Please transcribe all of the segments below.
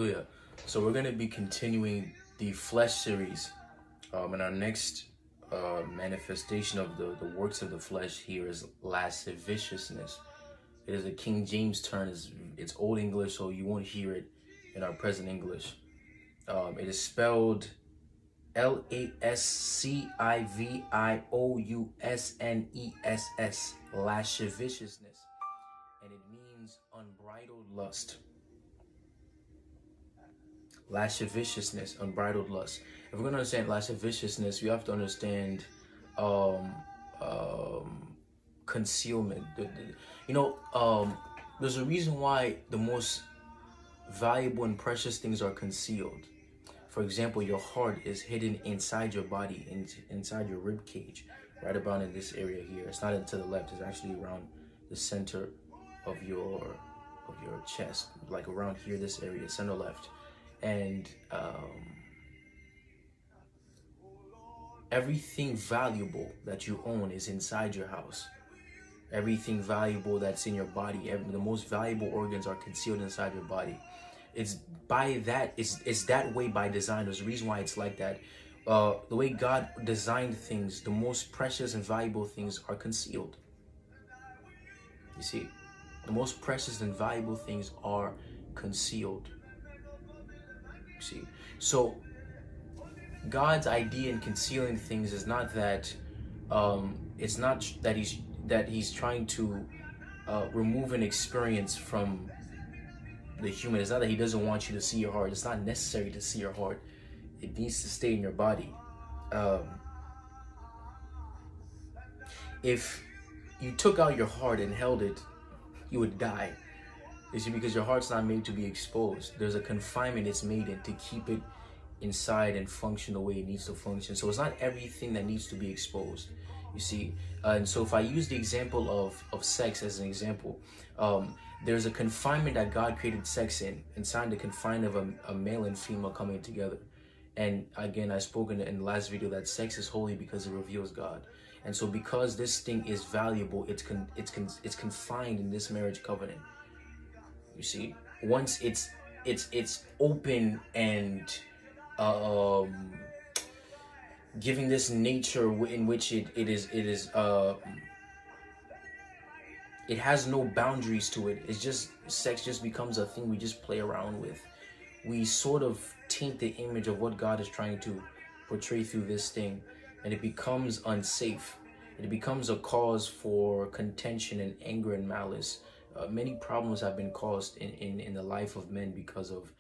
Hallelujah. So we're going to be continuing the flesh series. And our next manifestation of the works of the flesh here is lasciviousness. It is a King James term. It's Old English, so you won't hear it in our present English. It is spelled Lascivousness, lasciviousness, and it means unbridled lust. Lasciviousness, unbridled lust. If we're going to understand lasciviousness, we have to understand concealment. There's a reason why the most valuable and precious things are concealed. For example, your heart is hidden inside your body, inside your rib cage, right about in this area here. It's not to the left. It's actually around the center of your chest, like around here, this area, center left. And everything valuable that you own is inside your house. Everything valuable that's in your body, the most valuable organs are concealed inside your body. It's that way by design. There's a reason why it's like that. The way God designed things, the most precious and valuable things are concealed. You see, the most precious and valuable things are concealed. You see, so God's idea in concealing things is not that it's not that he's trying to remove an experience from the human. It's not that he doesn't want you to see your heart. It's not necessary to see your heart. It needs to stay in your body. If you took out your heart and held it, you would die. You see, because your heart's not made to be exposed. There's a confinement it's made in to keep it inside and function the way it needs to function. So it's not everything that needs to be exposed, you see. And so if I use the example of sex as an example, there's a confinement that God created sex in, inside the confinement of a male and female coming together. And again, I spoke in the last video that sex is holy because it reveals God. And so because this thing is valuable, it's confined in this marriage covenant. You see, once it's open and giving this nature in which it has no boundaries to it. It's just, sex just becomes a thing we just play around with. We sort of taint the image of what God is trying to portray through this thing, and it becomes unsafe. It becomes a cause for contention and anger and malice. Many problems have been caused in the life of men because of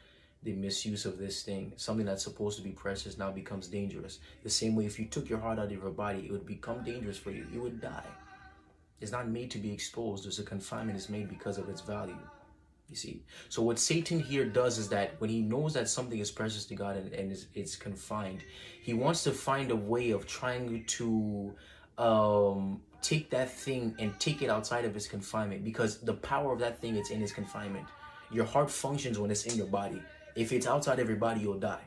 the misuse of this thing. Something that's supposed to be precious now becomes dangerous. The same way, if you took your heart out of your body, it would become dangerous for you. You would die. It's not made to be exposed. There's a confinement is made because of its value. You see? So what Satan here does is that when he knows that something is precious to God and it's confined, he wants to find a way of trying to take that thing and take it outside of its confinement, because the power of that thing is in its confinement. Your heart functions when it's in your body. If it's outside of your body, you'll die.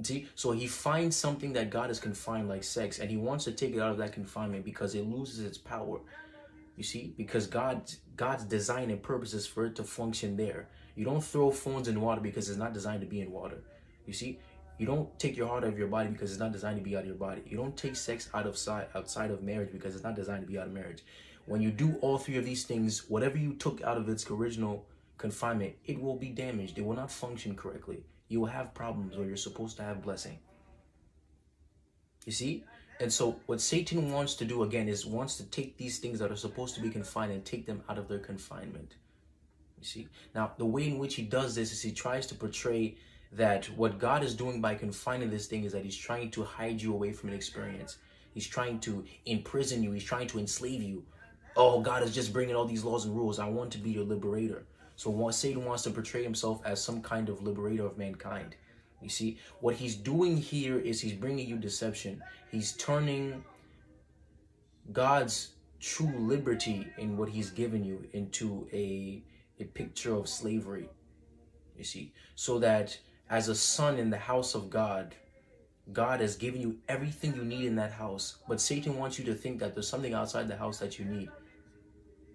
See? So he finds something that God has confined, like sex, and he wants to take it out of that confinement because it loses its power. You see? Because God's design and purpose is for it to function there. You don't throw phones in water because it's not designed to be in water. You see? You don't take your heart out of your body because it's not designed to be out of your body. You don't take sex outside of marriage because it's not designed to be out of marriage. When you do all three of these things, whatever you took out of its original confinement, it will be damaged. It will not function correctly. You will have problems where you're supposed to have blessing. You see? And so what Satan wants to do, again, is wants to take these things that are supposed to be confined and take them out of their confinement. You see? Now, the way in which he does this is he tries to portray that what God is doing by confining this thing is that he's trying to hide you away from an experience. He's trying to imprison you. He's trying to enslave you. Oh, God is just bringing all these laws and rules. I want to be your liberator. So Satan wants to portray himself as some kind of liberator of mankind. You see, what he's doing here is he's bringing you deception. He's turning God's true liberty in what he's given you into a picture of slavery. You see, so that as a son in the house of God, God has given you everything you need in that house. But Satan wants you to think that there's something outside the house that you need,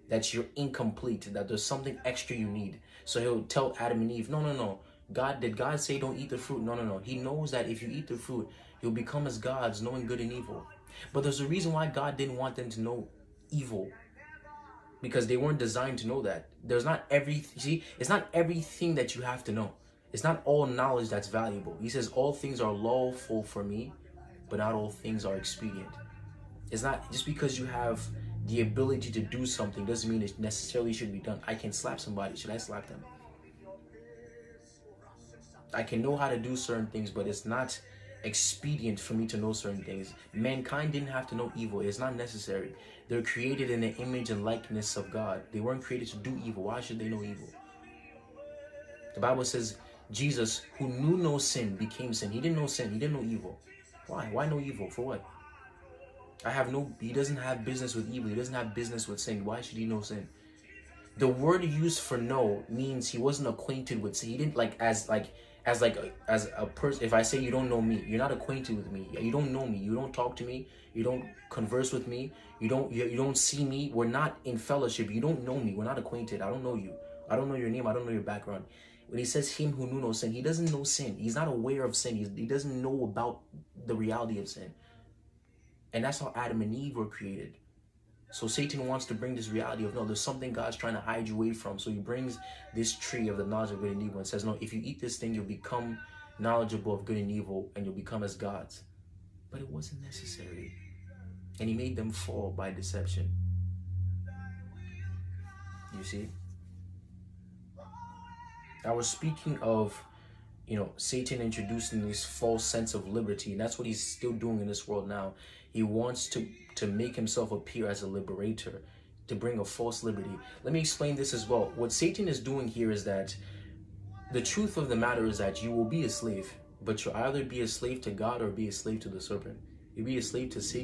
that you're incomplete, that there's something extra you need. So he'll tell Adam and Eve, no, Did God say don't eat the fruit? No, no, no. He knows that if you eat the fruit, you'll become as gods, knowing good and evil. But there's a reason why God didn't want them to know evil, because they weren't designed to know that. It's not everything that you have to know. It's not all knowledge that's valuable. He says all things are lawful for me, but not all things are expedient. It's not just because you have the ability to do something doesn't mean it necessarily should be done. I can slap somebody. Should I slap them? I can know how to do certain things, but it's not expedient for me to know certain things. Mankind didn't have to know evil. It's not necessary. They're created in the image and likeness of God. They weren't created to do evil. Why should they know evil? The Bible says Jesus, who knew no sin, became sin. He didn't know sin. He didn't know evil. Why? Why know evil? For what? He doesn't have business with evil. He doesn't have business with sin. Why should he know sin? The word used for know means he wasn't acquainted with sin. He didn't as a person. If I say you don't know me, you're not acquainted with me. You don't know me. You don't talk to me. You don't converse with me. You don't see me. We're not in fellowship. You don't know me. We're not acquainted. I don't know you. I don't know your name. I don't know your background. When he says him who knew no sin, he doesn't know sin. He's not aware of sin. He doesn't know about the reality of sin. And that's how Adam and Eve were created. So Satan wants to bring this reality of, no, there's something God's trying to hide you away from. So he brings this tree of the knowledge of good and evil and says, no, if you eat this thing, you'll become knowledgeable of good and evil and you'll become as gods. But it wasn't necessary. And he made them fall by deception. You see? I was speaking of, Satan introducing this false sense of liberty. And that's what he's still doing in this world now. He wants to make himself appear as a liberator, to bring a false liberty. Let me explain this as well. What Satan is doing here is that the truth of the matter is that you will be a slave, but you'll either be a slave to God or be a slave to the serpent. You'll be a slave to Satan